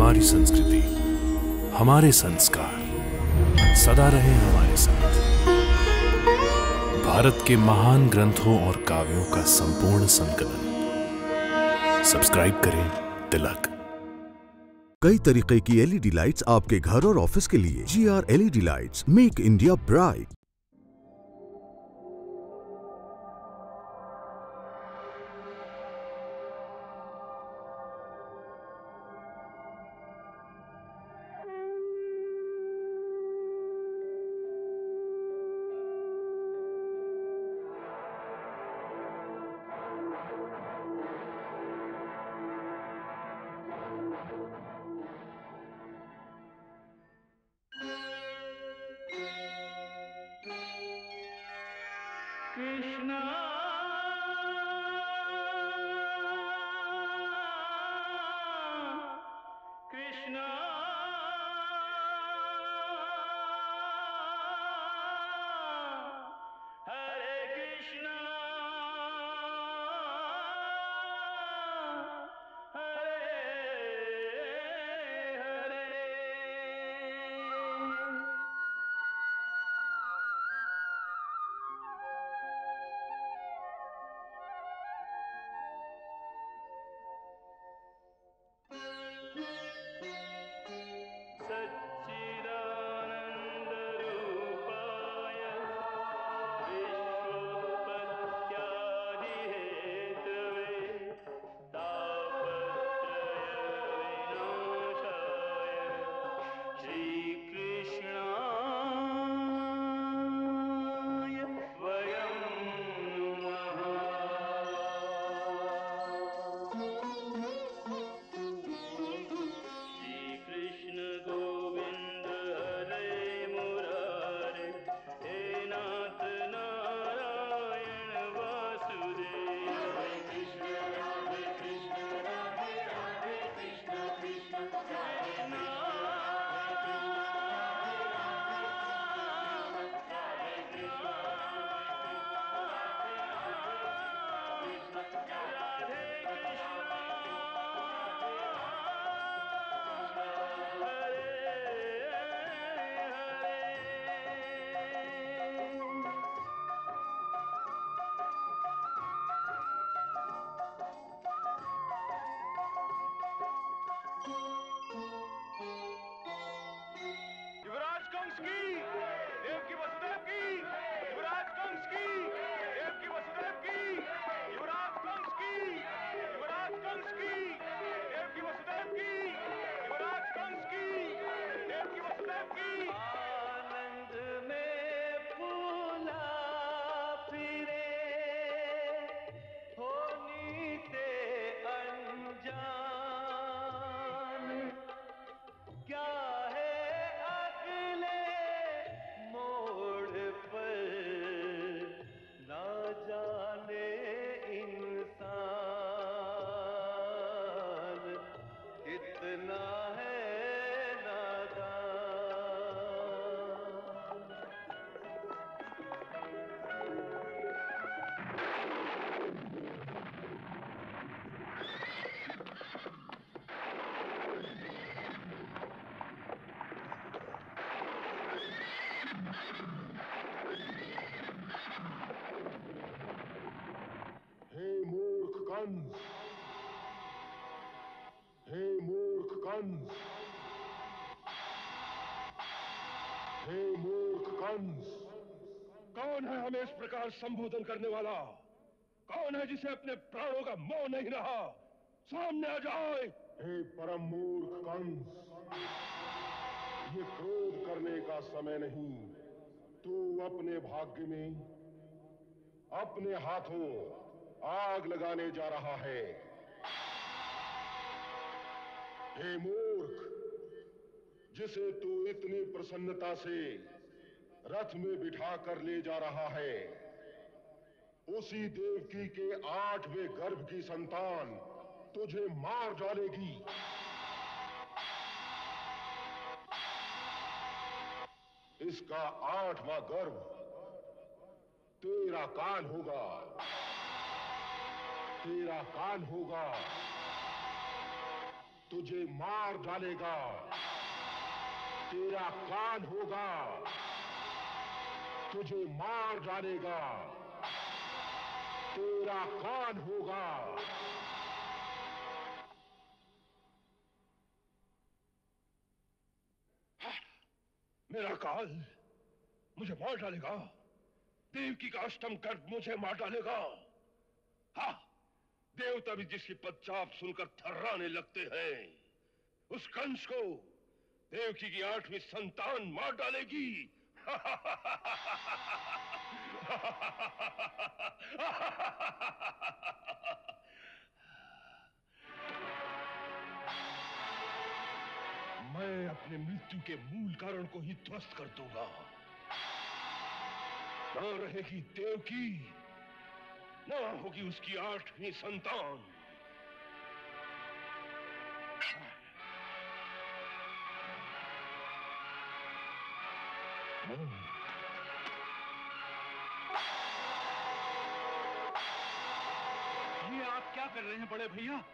हमारी संस्कृति, हमारे संस्कार सदा रहे हमारे साथ। भारत के महान ग्रंथों और काव्यों का संपूर्ण संकलन। सब्सक्राइब करें तिलक। कई तरीके की एलईडी लाइट्स आपके घर और ऑफिस के लिए। GR LED lights, make India bright. Krishna Krishna Hare Krishna Hare Hare. सच्चिदानन्दरूपाय विश्वोत्पत्त्यादिहेतवे तापत्रयविनाशाय श्रीकृष्णाय वयं कृष्ण गोविंद हरे मुरारे, हे नाथ नारायण वासुदेव। हरे कृष्ण राधे राधे कृष्ण कृष्ण कृष्ण युवराज कंस की, देवकी वसुदेव की, युवराज कंस की, देवकी वसुदेव की, युवराज कंस की, युवराज कंस की, देवकी वसुदेव की, युवराज कंस की, देवकी वसुदेव की। आनंद में फूला फिरे होनी से अनजान, क्या है अगले मोड़ पर ना जाने इंसान कितना है नादान। हे मूर्ख कंस, हे मूर्ख कंस, हे मूर्ख कंस, कौन है हमें इस प्रकार संबोधन करने वाला? कौन है जिसे अपने प्राणों का मोह नहीं रहा? सामने आ जाए। हे परम मूर्ख कंस, ये क्रोध करने का समय नहीं। तू अपने भाग्य में अपने हाथों आग लगाने जा रहा है। हे मूर्ख, जिसे तू इतनी प्रसन्नता से रथ में बिठा कर ले जा रहा है, उसी देवकी के 8वें गर्भ की संतान तुझे मार डालेगी। इसका 8वां गर्भ तेरा काल होगा, तेरा काल होगा। तुझे मार डालेगा, तेरा कान होगा, तुझे मार डालेगा, तेरा कान होगा। मेरा काल मुझे मार डालेगा, देवकी का अष्टम गर्भ मुझे मार डालेगा। हाँ, देवता भी जिसकी पदचाप सुनकर थर्राने लगते हैं, उस कंस को देवकी की 8वीं संतान मार डालेगी। मैं अपने मृत्यु के मूल कारण को ही ध्वस्त कर दूंगा। ना रहेगी देवकी, ना होगी उसकी 8वीं संतान। ये आप क्या कर रहे हैं बड़े भैया?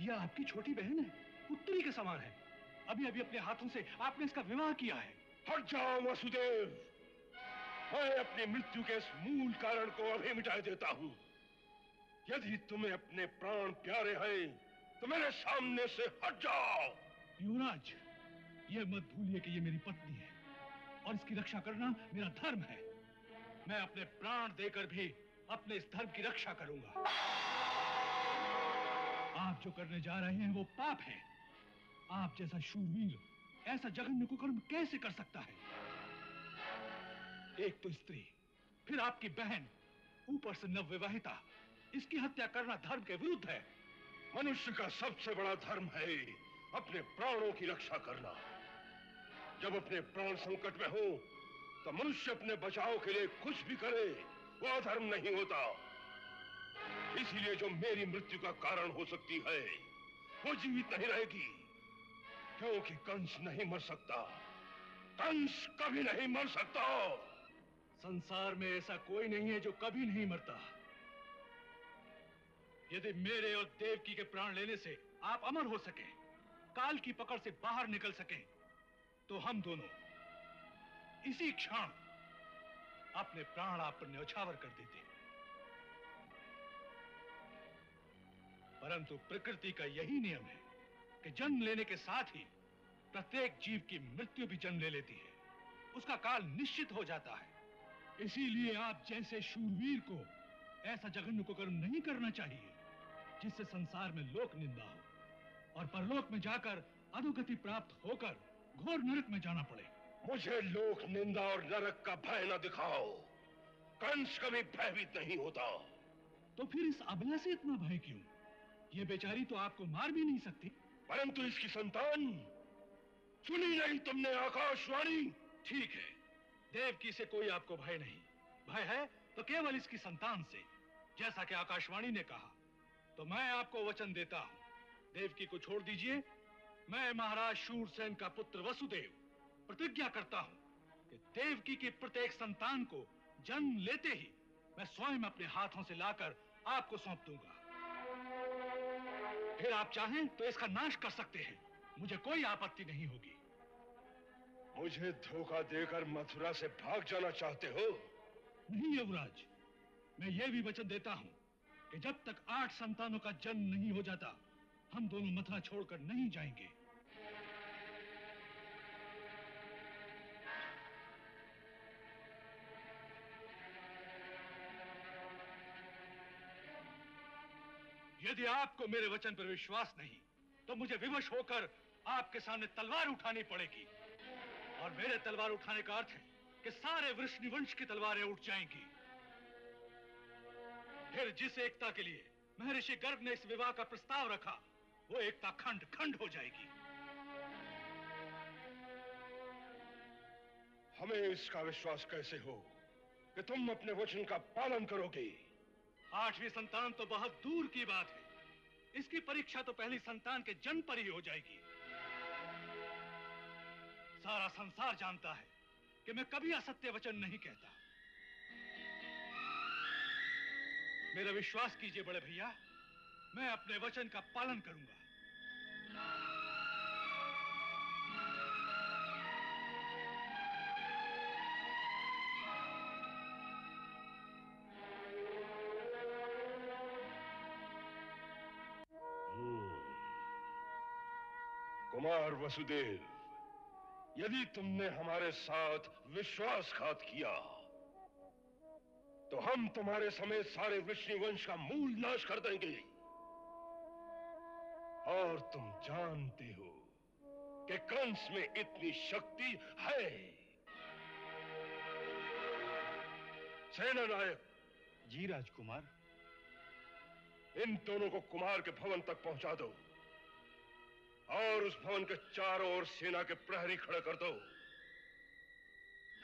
ये आपकी छोटी बहन है, पुत्री के समान है। अभी अभी अपने हाथों से आपने इसका विवाह किया है। हट जाओ वसुदेव, मैं अपनी मृत्यु के इस मूल कारण को अभी मिटा देता हूं। यदि तुम्हें अपने प्राण प्यारे हैं तो मेरे सामने से हट जाओ। युवराज, ये मत भूलिए कि ये मेरी पत्नी है और इसकी रक्षा करना मेरा धर्म है। मैं अपने प्राण देकर भी अपने इस धर्म की रक्षा करूंगा। आप जो करने जा रहे हैं वो पाप है। आप जैसा शूरवीर ऐसा जघन्य कुकर्म कैसे कर सकता है? एक तो स्त्री, फिर आपकी बहन, ऊपर से नवविवाहिता। इसकी हत्या करना धर्म के विरुद्ध है। मनुष्य का सबसे बड़ा धर्म है अपने प्राणों की रक्षा करना। जब अपने प्राण संकट में हो तो मनुष्य अपने बचाव के लिए कुछ भी करे, वो अधर्म नहीं होता। इसीलिए जो मेरी मृत्यु का कारण हो सकती है वो जीवित नहीं रहेगी, क्योंकि कंस नहीं मर सकता। कंस कभी नहीं मर सकता। संसार में ऐसा कोई नहीं है जो कभी नहीं मरता। यदि मेरे और देवकी के प्राण लेने से आप अमर हो सके, काल की पकड़ से बाहर निकल सके, तो हम दोनों इसी क्षण अपने प्राण आप पर न्यौछावर कर देते। परंतु प्रकृति का यही नियम है कि जन्म लेने के साथ ही प्रत्येक जीव की मृत्यु भी जन्म ले लेती है। उसका काल निश्चित हो जाता है। इसीलिए आप जैसे शूरवीर को ऐसा जघन्य कुकर्म नहीं करना चाहिए जिससे संसार में लोक निंदा हो और परलोक में जाकर अधोगति प्राप्त होकर घोर नरक में जाना पड़े। मुझे लोक निंदा और नरक का भय न दिखाओ। कंस कभी भयभीत नहीं होता। तो फिर इस अबला से इतना भय क्यों? ये बेचारी तो आपको मार भी नहीं सकती। परंतु इसकी संतान, सुनी नहीं तुमने आकाशवाणी? ठीक है, देवकी से कोई आपको भय नहीं। भय है तो केवल इसकी संतान से। जैसा कि आकाशवाणी ने कहा, तो मैं आपको वचन देता हूं, देवकी को छोड़ दीजिए। मैं महाराज शूरसेन का पुत्र वसुदेव प्रतिज्ञा करता हूं कि देवकी की प्रत्येक संतान को जन्म लेते ही मैं स्वयं अपने हाथों से लाकर आपको सौंप दूंगा। फिर आप चाहें तो इसका नाश कर सकते हैं, मुझे कोई आपत्ति नहीं होगी। मुझे धोखा देकर मथुरा से भाग जाना चाहते हो? नहीं युवराज, मैं ये भी वचन देता हूं कि जब तक 8 संतानों का जन्म नहीं हो जाता, हम दोनों मथुरा छोड़कर नहीं जाएंगे। यदि आपको मेरे वचन पर विश्वास नहीं, तो मुझे विवश होकर आपके सामने तलवार उठानी पड़ेगी। और मेरे तलवार उठाने का अर्थ है कि सारे वृषनिवंश की तलवारें उठ जाएंगी। फिर जिस एकता के लिए महर्षि गर्ग ने इस विवाह का प्रस्ताव रखा, वो एकता खंड खंड हो जाएगी। हमें इसका विश्वास कैसे हो कि तुम अपने वचन का पालन करोगे? 8वीं संतान तो बहुत दूर की बात है। इसकी परीक्षा तो पहली संतान के जन्म पर ही हो जाएगी। सारा संसार जानता है कि मैं कभी असत्य वचन नहीं कहता। मेरा विश्वास कीजिए बड़े भैया, मैं अपने वचन का पालन करूंगा। कुमार वसुदेव, यदि तुमने हमारे साथ विश्वासघात किया तो हम तुम्हारे समेत सारे वृष्णि वंश का मूल नाश कर देंगे। और तुम जानते हो कि कंस में इतनी शक्ति है। सेनानायक। जी राजकुमार। इन दोनों को कुमार के भवन तक पहुंचा दो और उस भवन के चारों ओर सेना के प्रहरी खड़े कर दो।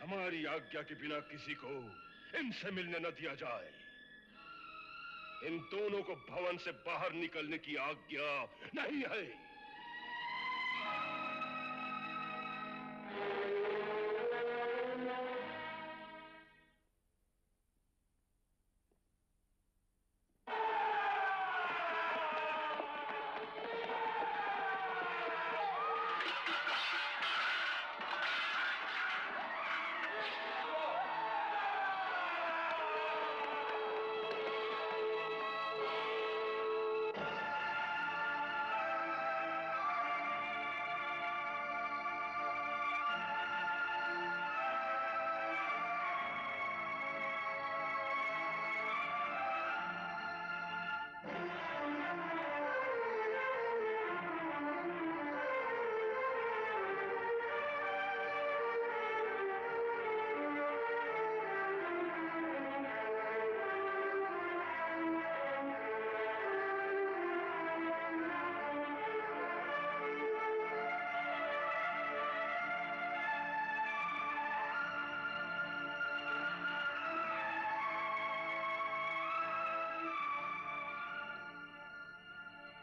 हमारी आज्ञा के बिना किसी को इनसे मिलने न दिया जाए। इन दोनों को भवन से बाहर निकलने की आज्ञा नहीं है।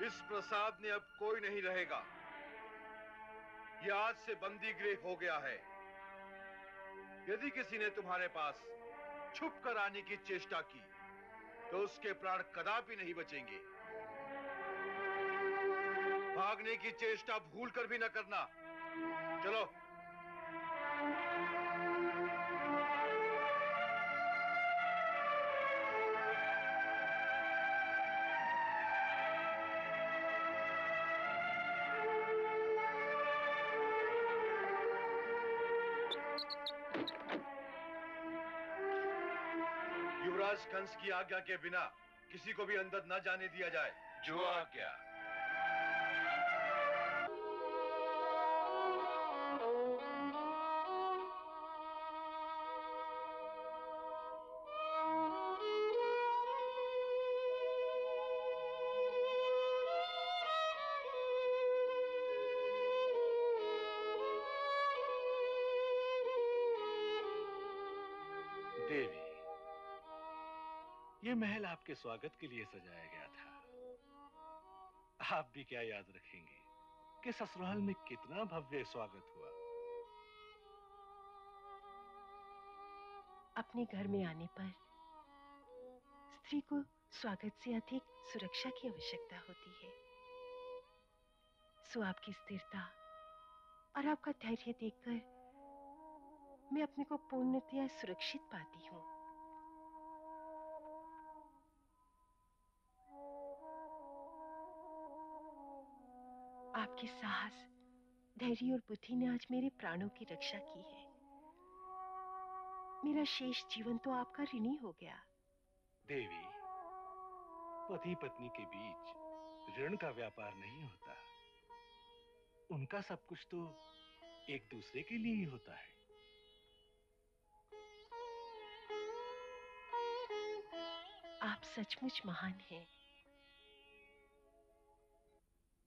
इस प्रसाद में अब कोई नहीं रहेगा। यह आज से बंदी गृह हो गया है। यदि किसी ने तुम्हारे पास छुप कर आने की चेष्टा की तो उसके प्राण कदापि नहीं बचेंगे। भागने की चेष्टा भूल कर भी न करना। चलो। युवराज कंस की आज्ञा के बिना किसी को भी अंदर न जाने दिया जाए। जो आज्ञा। देवी, ये महल आपके स्वागत के लिए सजाया गया था। आप भी क्या याद रखेंगे कि ससुराल में कितना भव्य स्वागत हुआ। अपने घर में आने पर स्त्री को स्वागत से अधिक सुरक्षा की आवश्यकता होती है। सो आपकी स्थिरता और आपका धैर्य देखकर मैं अपने को पूर्णतया सुरक्षित पाती हूँ। आपके साहस, धैर्य और बुद्धि ने आज मेरे प्राणों की रक्षा की है। मेरा शेष जीवन तो आपका ऋणी हो गया। देवी, पति पत्नी के बीच ऋण का व्यापार नहीं होता। उनका सब कुछ तो एक दूसरे के लिए ही होता है। आप सचमुच महान हैं।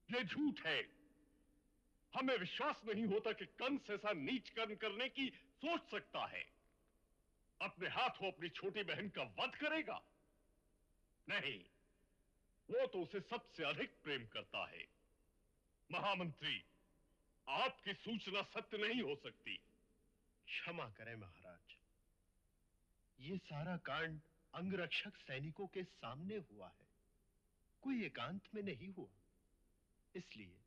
ये झूठ है। हमें विश्वास नहीं होता कि कंस ऐसा नीच कर्म करने की सोच सकता है। अपने हाथों अपनी छोटी बहन का वध करेगा? नहीं, वो तो उसे सबसे अधिक प्रेम करता है। महामंत्री, आपकी सूचना सत्य नहीं हो सकती। क्षमा करें महाराज, ये सारा कांड अंगरक्षक सैनिकों के सामने हुआ है, कोई एकांत में नहीं हुआ। इसलिए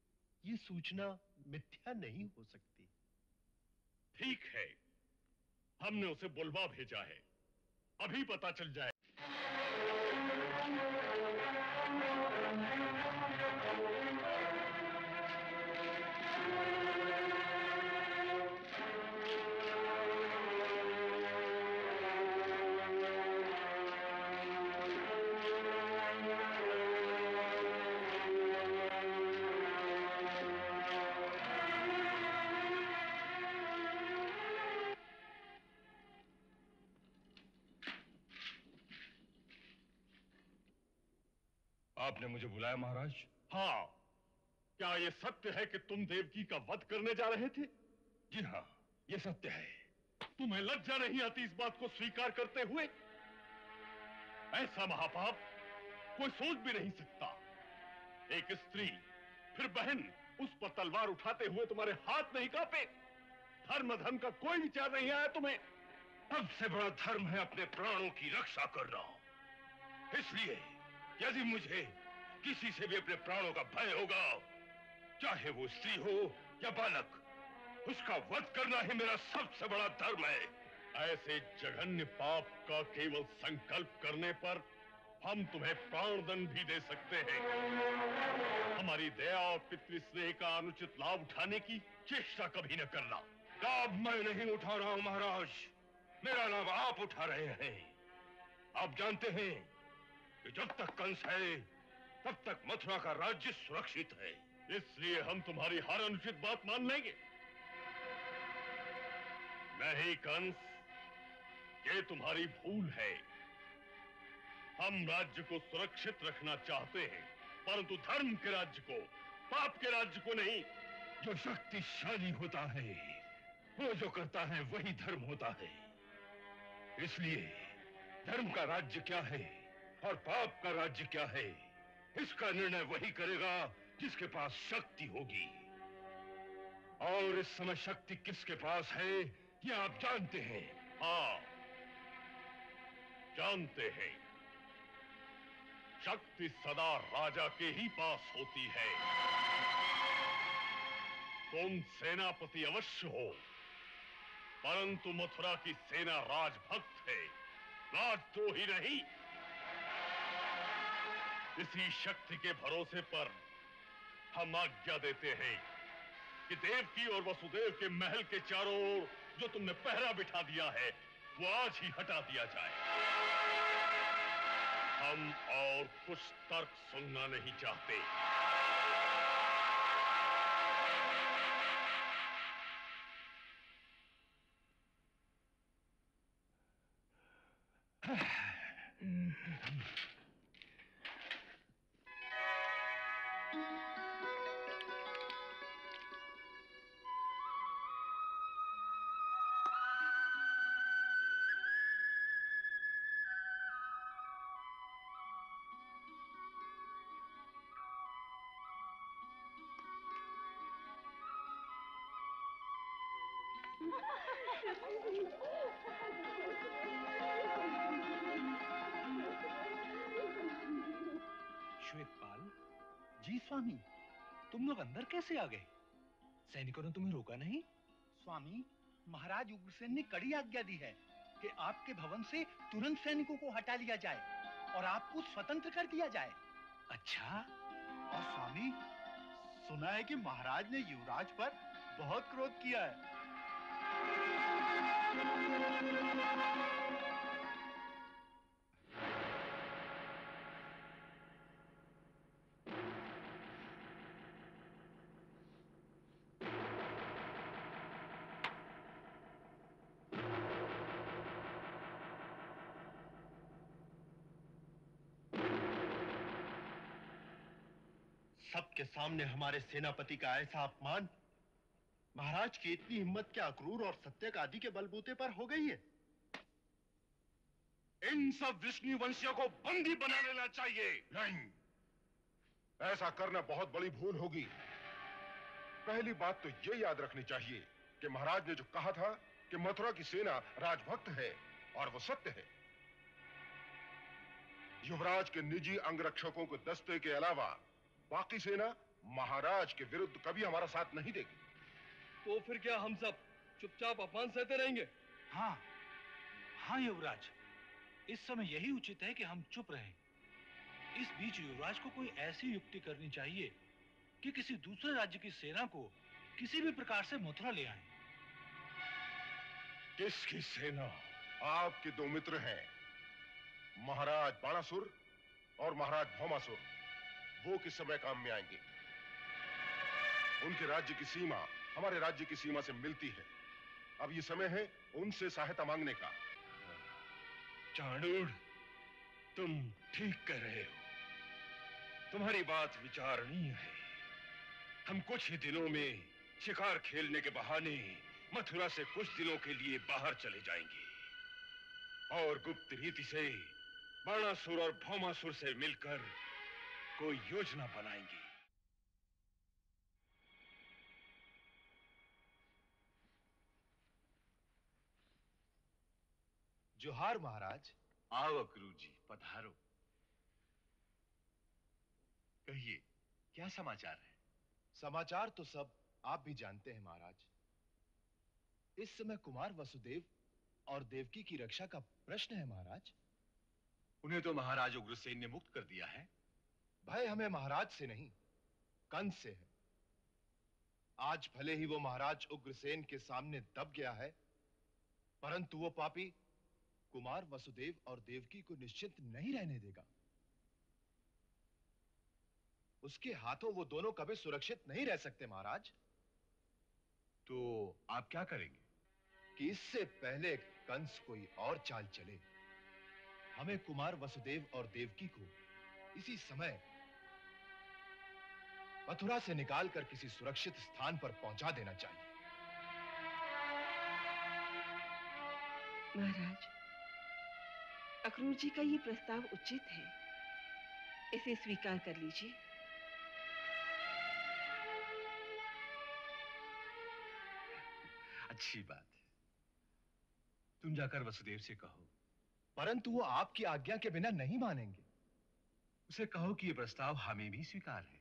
ये सूचना मिथ्या नहीं हो सकती। ठीक है, हमने उसे बुलवा भेजा है। अभी पता चल जाए। आपने मुझे बुलाया महाराज? हाँ, क्या यह सत्य है कि तुम देवकी का वध करने जा रहे थे? जी हाँ, यह सत्य है। तुम्हें लज्जा नहीं आती इस बात को स्वीकार करते हुए? ऐसा महापाप कोई सोच भी नहीं सकता। एक स्त्री, फिर बहन, उस पर तलवार उठाते हुए तुम्हारे हाथ नहीं कांपे? धर्म धर्म का कोई विचार नहीं आया तुम्हें? सबसे बड़ा धर्म है अपने प्राणों की रक्षा करना। इसलिए यदि मुझे किसी से भी अपने प्राणों का भय होगा, चाहे वो स्त्री हो या बालक, उसका वध करना ही मेरा सबसे बड़ा धर्म है। ऐसे जघन्य पाप का केवल संकल्प करने पर हम तुम्हें प्राणदंड भी दे सकते हैं। हमारी दया और पितृस्नेह का अनुचित लाभ उठाने की चेष्टा कभी न करना। लाभ मैं नहीं उठा रहा हूं महाराज, मेरा लाभ आप उठा रहे हैं। आप जानते हैं कि जब तक कंस है तब तक मथुरा का राज्य सुरक्षित है। इसलिए हम तुम्हारी हर अनुचित बात मान लेंगे। नहीं कंस, ये तुम्हारी भूल है। हम राज्य को सुरक्षित रखना चाहते हैं, परंतु धर्म के राज्य को, पाप के राज्य को नहीं। जो शक्तिशाली होता है वो जो करता है वही धर्म होता है। इसलिए धर्म का राज्य क्या है और पाप का राज्य क्या है, इसका निर्णय वही करेगा जिसके पास शक्ति होगी। और इस समय शक्ति किसके पास है ये आप जानते हैं। हाँ, जानते हैं। शक्ति सदा राजा के ही पास होती है। तुम सेनापति अवश्य हो, परंतु मथुरा की सेना राजभक्त है, राजद्रोही नहीं। इसी शक्ति के भरोसे पर हम आज्ञा देते हैं कि देवकी और वसुदेव के महल के चारों ओर जो तुमने पहरा बिठा दिया है वो आज ही हटा दिया जाए। हम और कुछ तर्क सुनना नहीं चाहते। श्वेतपाल जी, स्वामी तुम लोग अंदर कैसे आ गए? सैनिकों ने तुम्हें रोका नहीं? स्वामी, महाराज उग्रसेन ने कड़ी आज्ञा दी है कि आपके भवन से तुरंत सैनिकों को हटा लिया जाए और आपको स्वतंत्र कर दिया जाए। अच्छा। और स्वामी, सुना है कि महाराज ने युवराज पर बहुत क्रोध किया है। सबके सामने हमारे सेनापति का ऐसा अपमान, महाराज की इतनी हिम्मत क्या अक्रूर और सत्यकादि के बलबूते पर हो गई है? इन सब विष्णु वंशियों को बंदी बना लेना चाहिए। नहीं, ऐसा करना बहुत बड़ी भूल होगी। पहली बात तो ये याद रखनी चाहिए कि महाराज ने जो कहा था कि मथुरा की सेना राजभक्त है और वो सत्य है। युवराज के निजी अंगरक्षकों के दस्ते के अलावा बाकी सेना महाराज के विरुद्ध कभी हमारा साथ नहीं देगी। तो फिर क्या हम सब चुपचाप अपमान सहते रहेंगे? हाँ हाँ युवराज, इस समय यही उचित है कि हम चुप रहें। इस बीच युवराज को कोई ऐसी युक्ति करनी चाहिए कि किसी दूसरे राज्य की सेना को किसी भी प्रकार से मथुरा ले आए। किसकी सेना? आपके दो मित्र हैं, महाराज बाणासुर और महाराज भौमासुर। वो किस समय काम में आएंगे? उनके राज्य की सीमा हमारे राज्य की सीमा से मिलती है। अब ये समय है उनसे सहायता मांगने का। चाणूर, तुम ठीक कह रहे हो। तुम्हारी बात विचारणीय है। हम कुछ ही दिनों में शिकार खेलने के बहाने मथुरा से कुछ दिनों के लिए बाहर चले जाएंगे और गुप्त रीति से बाणासुर और भौमासुर से मिलकर कोई योजना बनाएंगे। जोहार महाराज। आओ अक्रूर जी, पधारो। कहिए, क्या समाचार है? समाचार तो सब आप भी जानते हैं महाराज। इस समय कुमार वसुदेव और देवकी की रक्षा का प्रश्न है महाराज। उन्हें तो महाराज उग्रसेन ने मुक्त कर दिया है। भय हमें महाराज से नहीं, कंस से है। आज भले ही वो महाराज उग्रसेन के सामने दब गया है, परंतु वो पापी कुमार वसुदेव और देवकी को निश्चिंत नहीं रहने देगा। उसके हाथों वो दोनों कभी सुरक्षित नहीं रह सकते महाराज। तो आप क्या करेंगे? कि इससे पहले कंस कोई और चाल चले, हमें कुमार वसुदेव और देवकी को इसी समय मथुरा से निकालकर किसी सुरक्षित स्थान पर पहुंचा देना चाहिए। महाराज, अक्रूर जी का ये प्रस्ताव उचित है, इसे स्वीकार कर लीजिए। अच्छी बात है। तुम जाकर वसुदेव से कहो। परंतु वो आपकी आज्ञा के बिना नहीं मानेंगे। उसे कहो कि यह प्रस्ताव हमें भी स्वीकार है।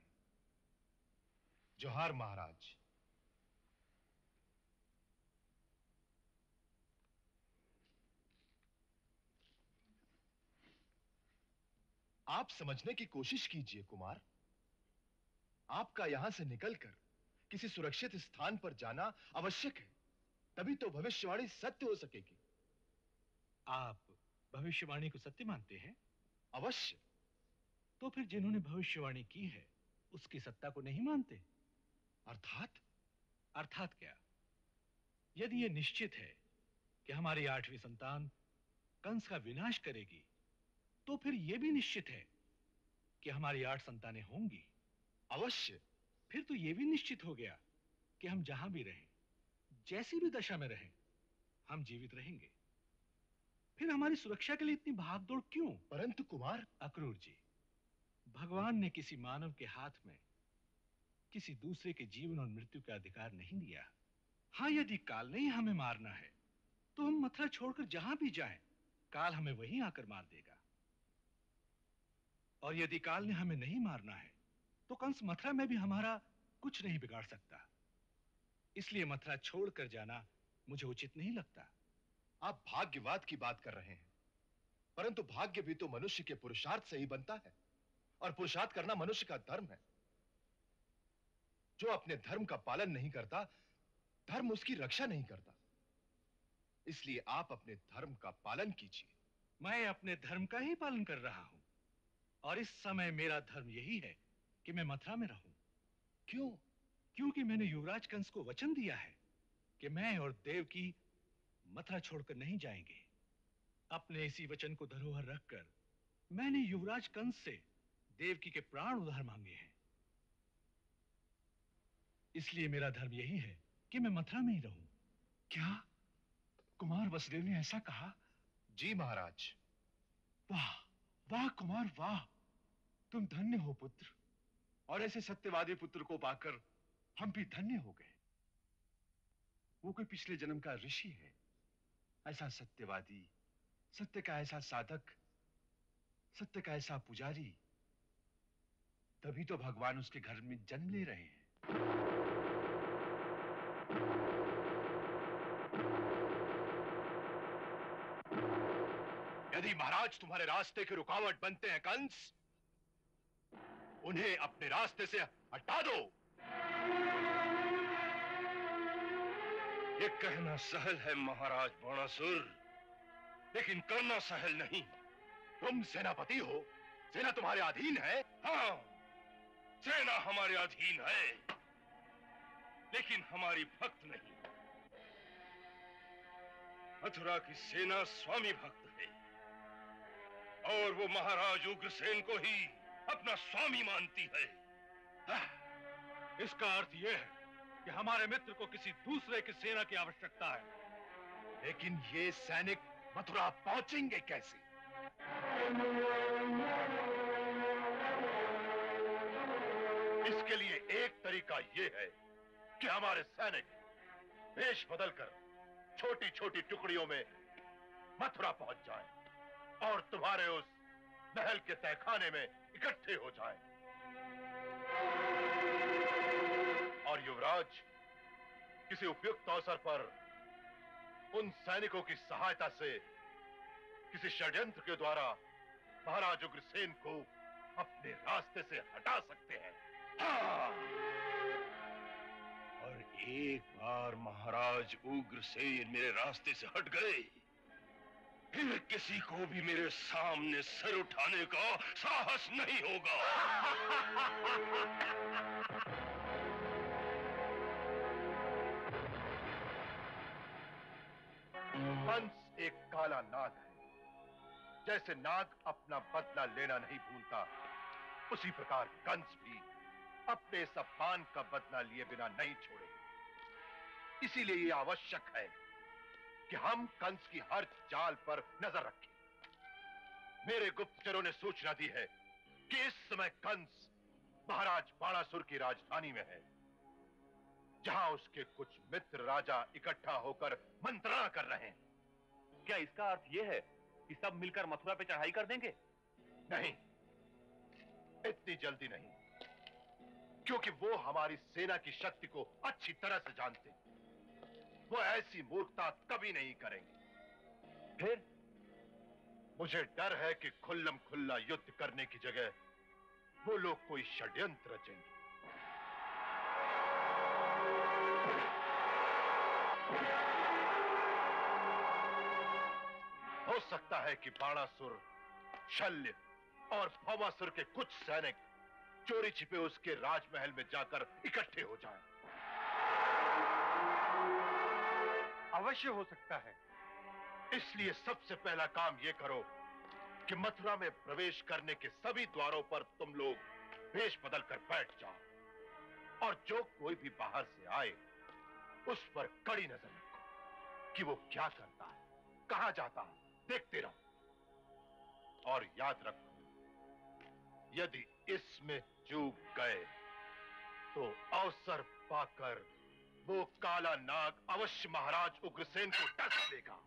जोहार महाराज। आप समझने की कोशिश कीजिए कुमार। आपका यहां से निकलकर किसी सुरक्षित स्थान पर जाना आवश्यक है, तभी तो भविष्यवाणी सत्य हो सकेगी। आप भविष्यवाणी को सत्य मानते हैं? अवश्य। तो फिर जिन्होंने भविष्यवाणी की है उसकी सत्ता को नहीं मानते? अर्थात? अर्थात क्या? यदि यह निश्चित है कि हमारी 8वीं संतान कंस का विनाश करेगी, तो फिर यह भी निश्चित है कि हमारी 8 संतानें होंगी। अवश्य। फिर तो यह भी निश्चित हो गया कि हम जहां भी रहें, जैसी भी दशा में रहें, हम जीवित रहेंगे। फिर हमारी सुरक्षा के लिए इतनी भागदौड़ क्यों? परंतु कुमार। अक्रूर जी, भगवान ने किसी मानव के हाथ में किसी दूसरे के जीवन और मृत्यु का अधिकार नहीं दिया। हां, यदि काल ने हमें मारना है तो हम मथुरा छोड़कर जहां भी जाएं, काल हमें वहीं आकर मार देगा। और यदि काल ने हमें नहीं मारना है तो कंस मथुरा में भी हमारा कुछ नहीं बिगाड़ सकता। इसलिए मथुरा छोड़कर जाना मुझे उचित नहीं लगता। आप भाग्यवाद की बात कर रहे हैं, परंतु भाग्य भी तो मनुष्य के पुरुषार्थ से ही बनता है, और पुरुषार्थ करना मनुष्य का धर्म है। जो अपने धर्म का पालन नहीं करता, धर्म उसकी रक्षा नहीं करता। इसलिए आप अपने धर्म का पालन कीजिए। मैं अपने धर्म का ही पालन कर रहा हूं, और इस समय मेरा धर्म यही है कि मैं मथुरा में रहूं। क्यों? क्योंकि मैंने युवराज कंस को वचन दिया है कि मैं और देवकी मथुरा छोड़कर नहीं जाएंगे। अपने इसी वचन को धरोहर रखकर मैंने युवराज कंस से देवकी के प्राण उधार मांगे हैं। इसलिए मेरा धर्म यही है कि मैं मथुरा में ही रहूं। क्या कुमार वसुदेव ने ऐसा कहा? जी महाराज। वाह वाह कुमार वाह, तुम धन्य हो पुत्र, और ऐसे सत्यवादी पुत्र को पाकर हम भी धन्य हो गए। वो कोई पिछले जन्म का ऋषि है, ऐसा सत्यवादी, सत्य का ऐसा साधक, सत्य का ऐसा पुजारी। तभी तो भगवान उसके घर में जन्म ले रहे हैं। यदि महाराज तुम्हारे रास्ते के रुकावट बनते हैं कंस, उन्हें अपने रास्ते से हटा दो। ये कहना सहल है महाराज बाणासुर, लेकिन करना सहल नहीं। तुम सेनापति हो, सेना तुम्हारे अधीन है। हाँ, सेना हमारे अधीन है, लेकिन हमारी भक्त नहीं। मथुरा की सेना स्वामी भक्त है, और वो महाराज उग्रसेन को ही अपना स्वामी मानती है। इसका अर्थ यह है कि हमारे मित्र को किसी दूसरे की सेना की आवश्यकता है। लेकिन ये सैनिक मथुरा पहुंचेंगे कैसे? इसके लिए एक तरीका यह है कि हमारे सैनिक वेश बदलकर छोटी छोटी टुकड़ियों में मथुरा पहुंच जाएं और तुम्हारे उस महल के तहखाने में इकट्ठे हो जाएं। और युवराज किसी उपयुक्त अवसर पर उन सैनिकों की सहायता से किसी षड्यंत्र के द्वारा महाराज उग्रसेन को अपने रास्ते से हटा सकते हैं। और एक बार महाराज उग्रसेन मेरे रास्ते से हट गए, फिर किसी को भी मेरे सामने सर उठाने का साहस नहीं होगा। कंस एक काला नाग है। जैसे नाग अपना बदला लेना नहीं भूलता, उसी प्रकार कंस भी अपने इस अपमान का बदला लिए बिना नहीं छोड़ेगा। इसीलिए यह आवश्यक है कि हम कंस की हर चाल पर नजर रखें। मेरे गुप्तचरों ने सूचना दी है कि इस समय कंस महाराज बाणासुर की राजधानी में है, जहां उसके कुछ मित्र राजा इकट्ठा होकर मंत्रणा कर रहे हैं। क्या इसका अर्थ यह है कि सब मिलकर मथुरा पे चढ़ाई कर देंगे? नहीं, इतनी जल्दी नहीं, क्योंकि वो हमारी सेना की शक्ति को अच्छी तरह से जानते हैं। वो ऐसी मूर्खता कभी नहीं करेंगे। फिर मुझे डर है कि खुल्लम खुल्ला युद्ध करने की जगह वो लोग कोई षड्यंत्र रचेंगे। हो सकता है कि बाणासुर, शल्य और भौमासुर के कुछ सैनिक चोरी छिपे उसके राजमहल में जाकर इकट्ठे हो जाएं। अवश्य हो सकता है। इसलिए सबसे पहला काम यह करो कि मथुरा में प्रवेश करने के सभी द्वारों पर तुम लोग वेश बदलकर बैठ जाओ और जो कोई भी बाहर से आए उस पर कड़ी नजर रखो कि वो क्या करता है, कहां जाता है, देखते रहो। और याद रखो, यदि इसमें चूक गए तो अवसर पाकर वो काला नाग अवश्य महाराज उग्रसेन को डस लेगा।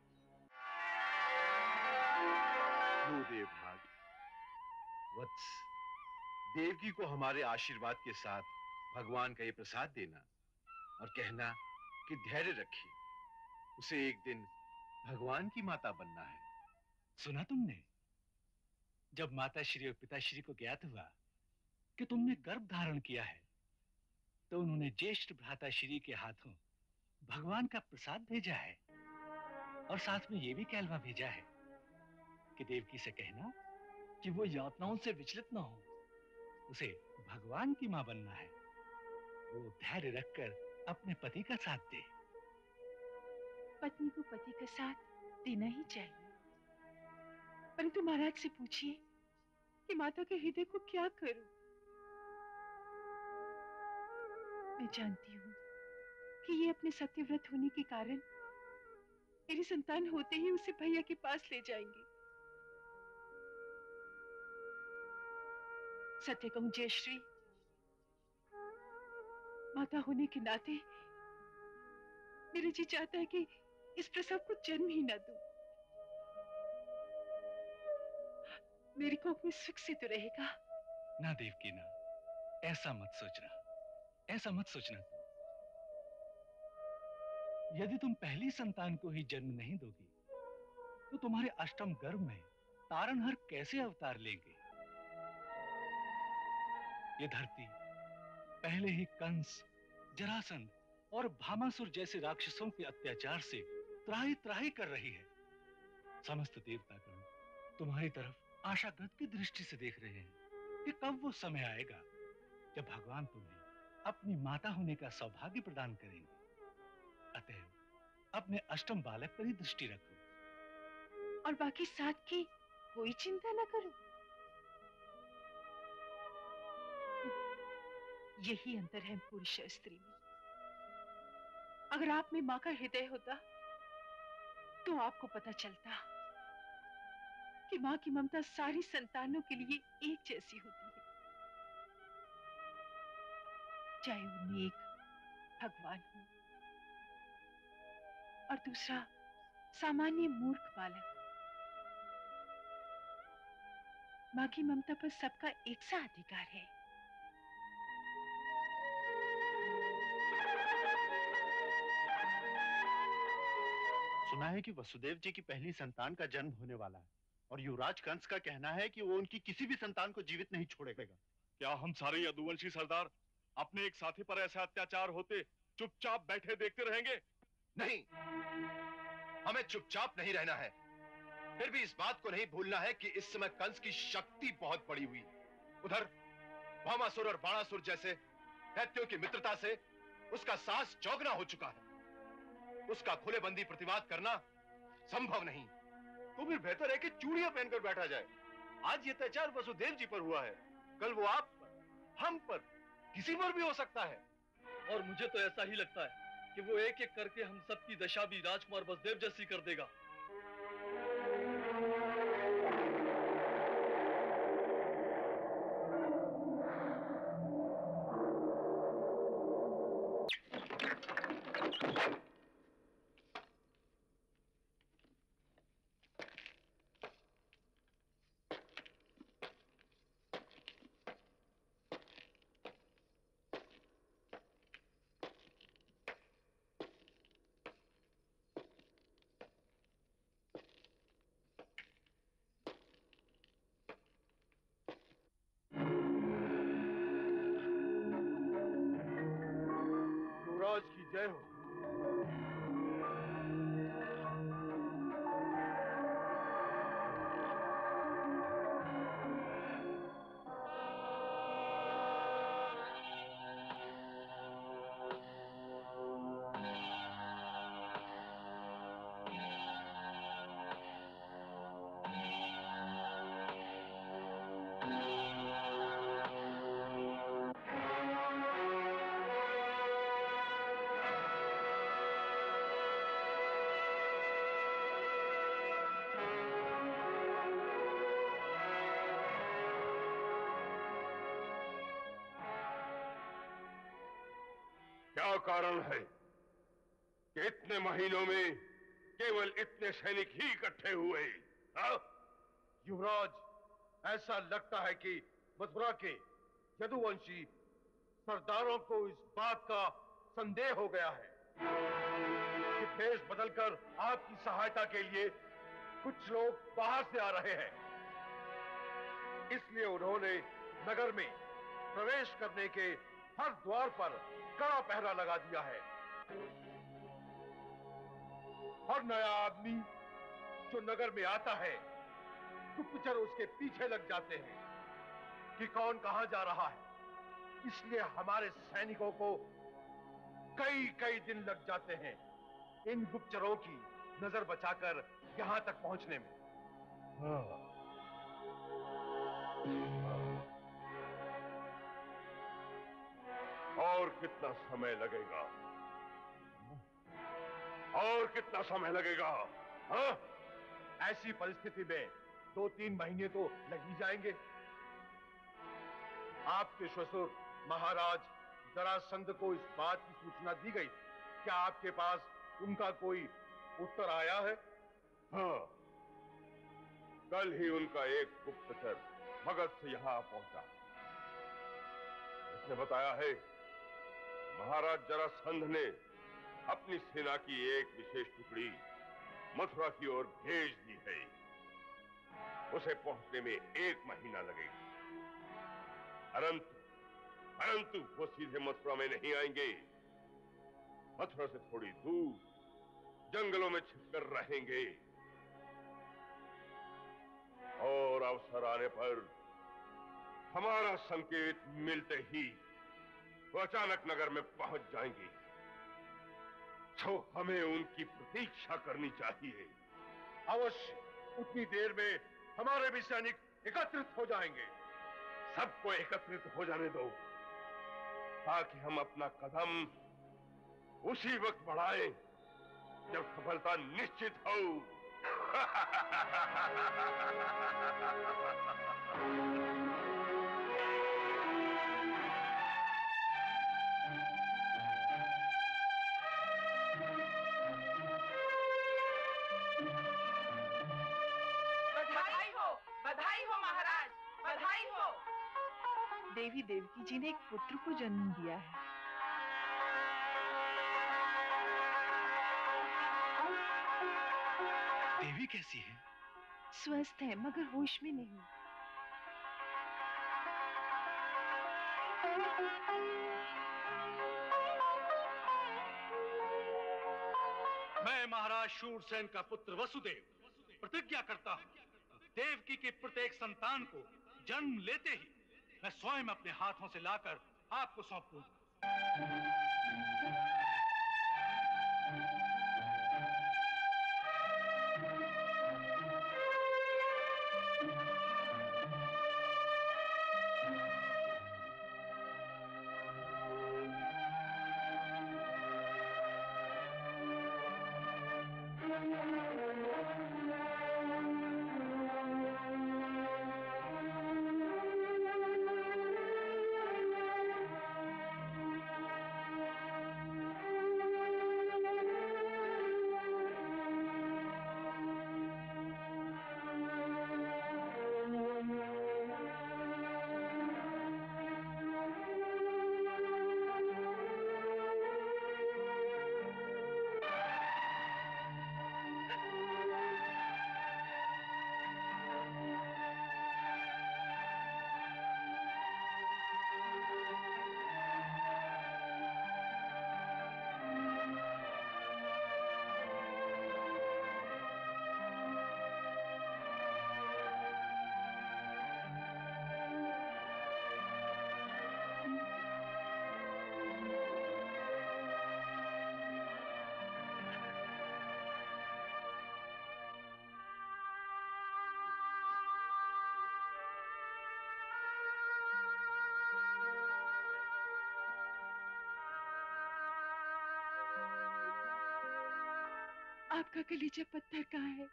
देव भाग वत्स, देवकी को हमारे आशीर्वाद के साथ भगवान का ये प्रसाद देना और कहना कि धैर्य रखिए, उसे एक दिन भगवान की माता बनना है। सुना तुमने? जब माता श्री और पिताश्री को ज्ञात हुआ कि तुमने गर्भ धारण किया है, तो उन्होंने ज्येष्ठ भ्राता श्री के हाथों भगवान का प्रसाद भेजा है और साथ में यह भी कहलवा भेजा है कि देवकी से कहना कि वो यातनाओं से विचलित ना हो, उसे भगवान की मां बनना है। वो धैर्य रखकर अपने पति का साथ दे। पत्नी को पति का साथ देना ही चाहिए, परंतु महाराज से पूछिए कि माता के हृदय को क्या करूं। मैं जानती हूँ कि ये अपने सत्यव्रत होने के कारण मेरी संतान होते ही उसे भैया के पास ले जाएंगे। सत्य कहूं जयश्री, माता होने के नाते मेरा जी चाहता है कि इस प्रसव को जन्म ही न दूं। मेरी कोख में सुख से तो रहेगा। ना देवकी ना, ऐसा मत सोचना, ऐसा मत सोचना। यदि तुम पहली संतान को ही जन्म नहीं दोगी तो तुम्हारे अष्टम गर्भ में तारनहर कैसे अवतार लेंगे? ये धरती पहले ही कंस, जरासंध और भामासुर जैसे राक्षसों के अत्याचार से त्राही त्राही कर रही है। समस्त देवतागण तुम्हारी तरफ आशागत की दृष्टि से देख रहे हैं कि कब वो समय आएगा जब भगवान तुम्हें अपनी माता होने का सौभाग्य प्रदान करेंगे। अतएव अपने अष्टम बालक पर ही दृष्टि रखो और बाकी सात की कोई चिंता न करो। यही अंतर है पुरुष और स्त्री में। अगर आप में माँ का हृदय होता तो आपको पता चलता कि माँ की ममता सारी संतानों के लिए एक जैसी होती है, चाहे उनमें एक भगवान हो और दूसरा सामान्य मूर्ख बालक। माँ की ममता पर सबका एक सा अधिकार है। सुना है कि वसुदेव जी की पहली संतान का जन्म होने वाला है और युवराज कंस का कहना है कि वो उनकी किसी भी संतान को जीवित नहीं छोड़ेगा। क्या हम सारे यदुवंशी सरदार अपने एक साथी पर ऐसा अत्याचार होते चुपचाप बैठे देखते रहेंगे? नहीं, हमें चुपचाप नहीं रहना है। फिर भी इस बात को नहीं भूलना है कि इस समय कंस की शक्ति बहुत बड़ी हुई। उधर भामासुर और बाणासुर जैसे दैत्यों की मित्रता से उसका साहस चौगुना हो चुका है। उसका खुले बंदी प्रतिवाद करना संभव नहीं। तो फिर बेहतर है कि चूड़ियां पहनकर बैठा जाए। आज ये अत्याचार वसुदेव जी पर हुआ है, कल वो आप पर, हम पर, किसी पर भी हो सकता है। और मुझे तो ऐसा ही लगता है कि वो एक एक करके हम सबकी दशा भी राजकुमार वसुदेव जैसी कर देगा। युवराज की जय हो। क्या कारण है कि इतने महीनों में केवल इतने सैनिक ही इकट्ठे हुए? युवराज, ऐसा लगता है कि मथुरा के यदुवंशी सरदारों को इस बात का संदेह हो गया है कि देश बदलकर आपकी सहायता के लिए कुछ लोग बाहर से आ रहे हैं। इसलिए उन्होंने नगर में प्रवेश करने के हर द्वार पर कड़ा पहरा लगा दिया है। हर नया आदमी जो नगर में आता है, गुप्तचर उसके पीछे लग जाते हैं कि कौन कहां जा रहा है। इसलिए हमारे सैनिकों को कई कई दिन लग जाते हैं इन गुप्तचरों की नजर बचाकर यहां तक पहुंचने में। और कितना समय लगेगा? और कितना समय लगेगा? हाँ? ऐसी परिस्थिति में 2-3 महीने तो लग ही जाएंगे। आपके ससुर महाराज जरासंध को इस बात की सूचना दी गई। क्या आपके पास उनका कोई उत्तर आया है? हाँ, कल ही उनका एक गुप्तचर मगध से यहां पहुंचा। उसने बताया है महाराज जरासंध ने अपनी सेना की एक विशेष टुकड़ी मथुरा की ओर भेज दी है। उसे पहुंचने में 1 महीना लगेगा। परंतु वो सीधे मथुरा में नहीं आएंगे। मथुरा से थोड़ी दूर जंगलों में छिपकर रहेंगे और अवसर आने पर हमारा संकेत मिलते ही वो अचानक नगर में पहुंच जाएंगे। तो हमें उनकी प्रतीक्षा करनी चाहिए। अवश्य उतनी देर में हमारे भी सैनिक एकत्रित हो जाएंगे। सबको एकत्रित हो जाने दो। ताकि हम अपना कदम उसी वक्त बढ़ाएं जब सफलता निश्चित हो। बधाई हो महाराज, बधाई हो। देवी देवकी जी ने एक पुत्र को जन्म दिया है। देवी कैसी है? स्वस्थ है मगर होश में नहीं। मैं महाराज शूरसेन का पुत्र वसुदेव प्रतिज्ञा करता हूँ, देवकी की प्रत्येक संतान को जन्म लेते ही मैं स्वयं अपने हाथों से लाकर आपको सौंप दूंगा। आपका कलीजा पत्थर कहाँ है?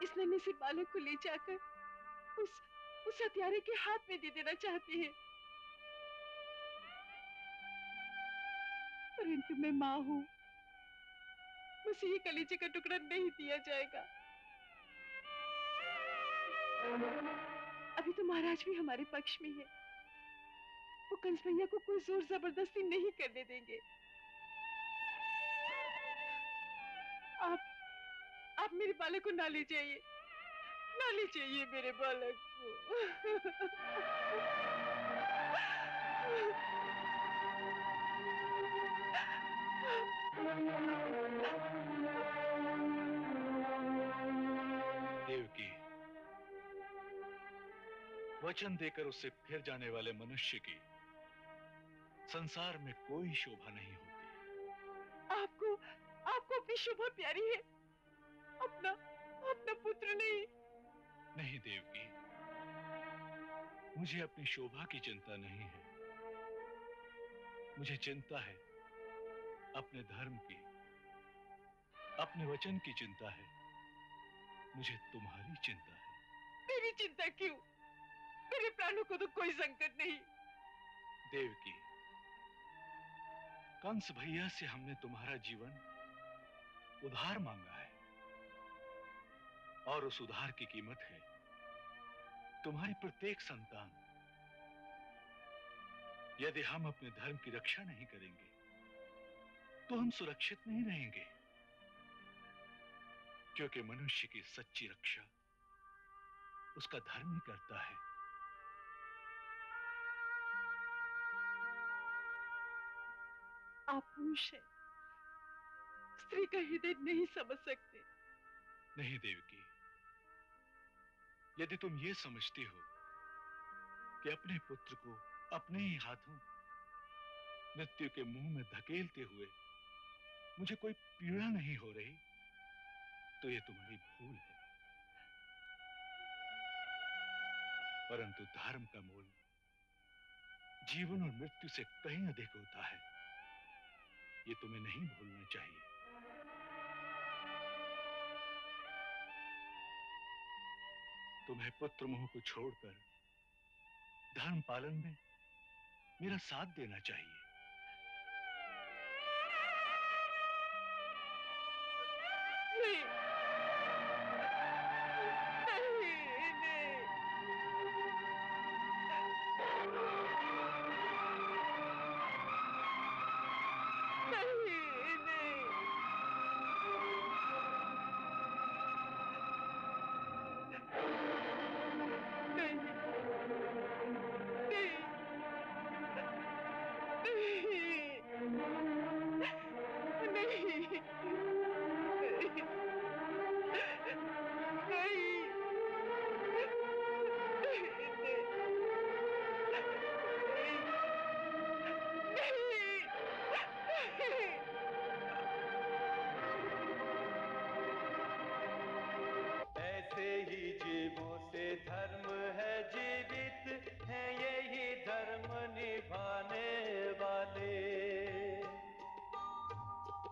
इस नन्हे से बालक को ले जाकर उस हत्यारे के हाथ में दे देना चाहते हैं, परंतु मैं माँ हूँ, मुझे ये कलीजे का टुकड़ा नहीं दिया जाएगा। अभी तो महाराज भी हमारे पक्ष में है, वो कंस भैया को कोई जोर जबरदस्ती नहीं करने देंगे। आप मेरे बालक को ना ले जाइए, ना ले जाइए मेरे बालक को। देवकी, वचन देकर उससे फिर जाने वाले मनुष्य की संसार में कोई शोभा नहीं होती। आपको अपनी शोभा प्यारी है, अपना पुत्र नहीं। नहीं देवकी, मुझे अपनी शोभा की चिंता नहीं है, मुझे चिंता है अपने धर्म की, अपने वचन की चिंता है, मुझे तुम्हारी चिंता है। मेरी चिंता क्यों? मेरे प्राणों को तो कोई संकट नहीं। देवकी, कंस भैया से हमने तुम्हारा जीवन उधार मांगा है, और उस उधार की कीमत है तुम्हारी प्रत्येक संतान। यदि हम अपने धर्म की रक्षा नहीं करेंगे तो हम सुरक्षित नहीं रहेंगे, क्योंकि मनुष्य की सच्ची रक्षा उसका धर्म ही करता है। आप पुरुष हैं, स्त्री का हृदय नहीं समझ सकते। नहीं देवकी, यदि तुम ये समझती हो कि अपने पुत्र को अपने ही हाथों मृत्यु के मुंह में धकेलते हुए मुझे कोई पीड़ा नहीं हो रही, तो ये तुम्हारी भूल है। परंतु धर्म का मोल जीवन और मृत्यु से कहीं अधिक होता है, ये तुम्हें नहीं भूलना चाहिए। तुम्हें पुत्र मोह को छोड़कर धर्म पालन में मेरा साथ देना चाहिए।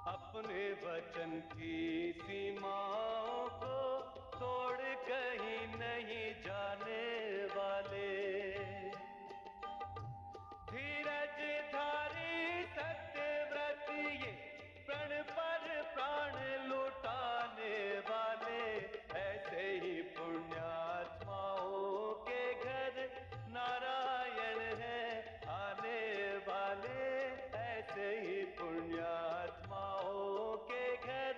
अपने वचन की सीमाओं को तोड़ कहीं नहीं जाने वाले, धीरज धारी सत्यव्रत ये प्रण पर प्राण लुटाने वाले, ऐसे ही पुण्यात्माओं के घर नारायण है आने वाले, ऐसे ही पुण्यात्माओं के घर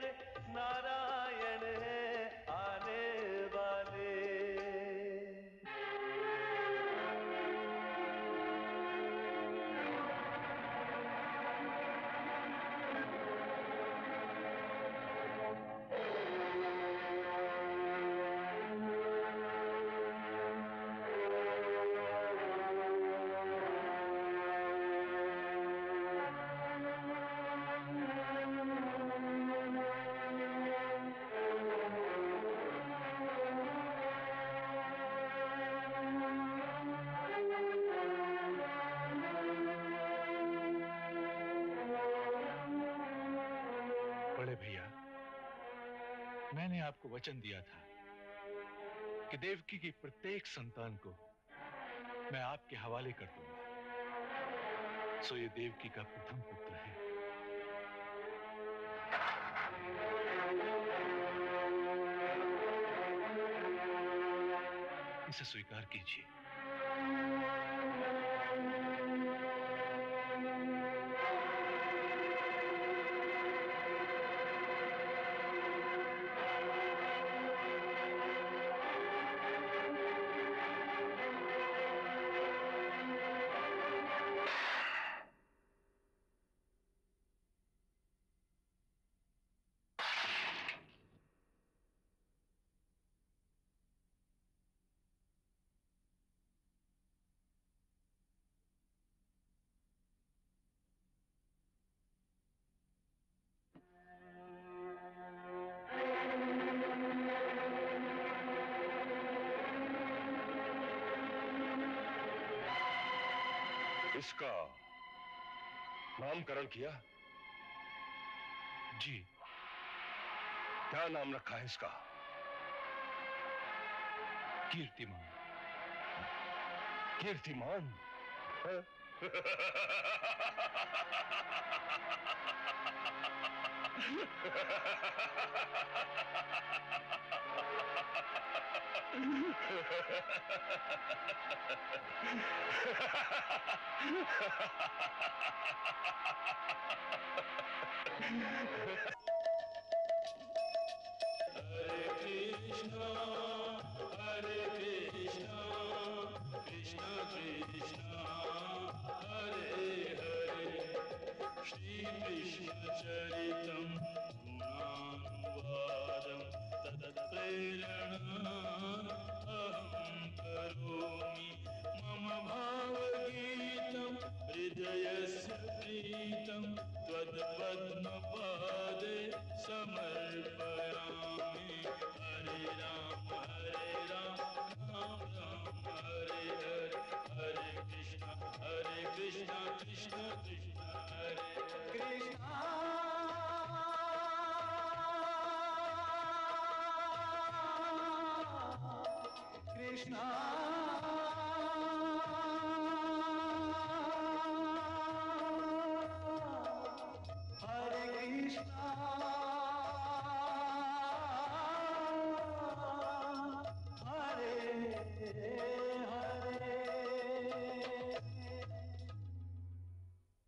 नारायण है आने वाले। मैंने आपको वचन दिया था कि देवकी की प्रत्येक संतान को मैं आपके हवाले कर दूंगा, सो ये देवकी का प्रथम पुत्र है। इसे स्वीकार कीजिए। इसका नामकरण किया? जी। क्या नाम रखा है इसका? कीर्तिमान। कीर्तिमान? समर्पयामि। हरे राम राम राम हरे कृष्णा कृष्णा कृष्णा हरे कृष्णा कृष्णा हरे कृष्णा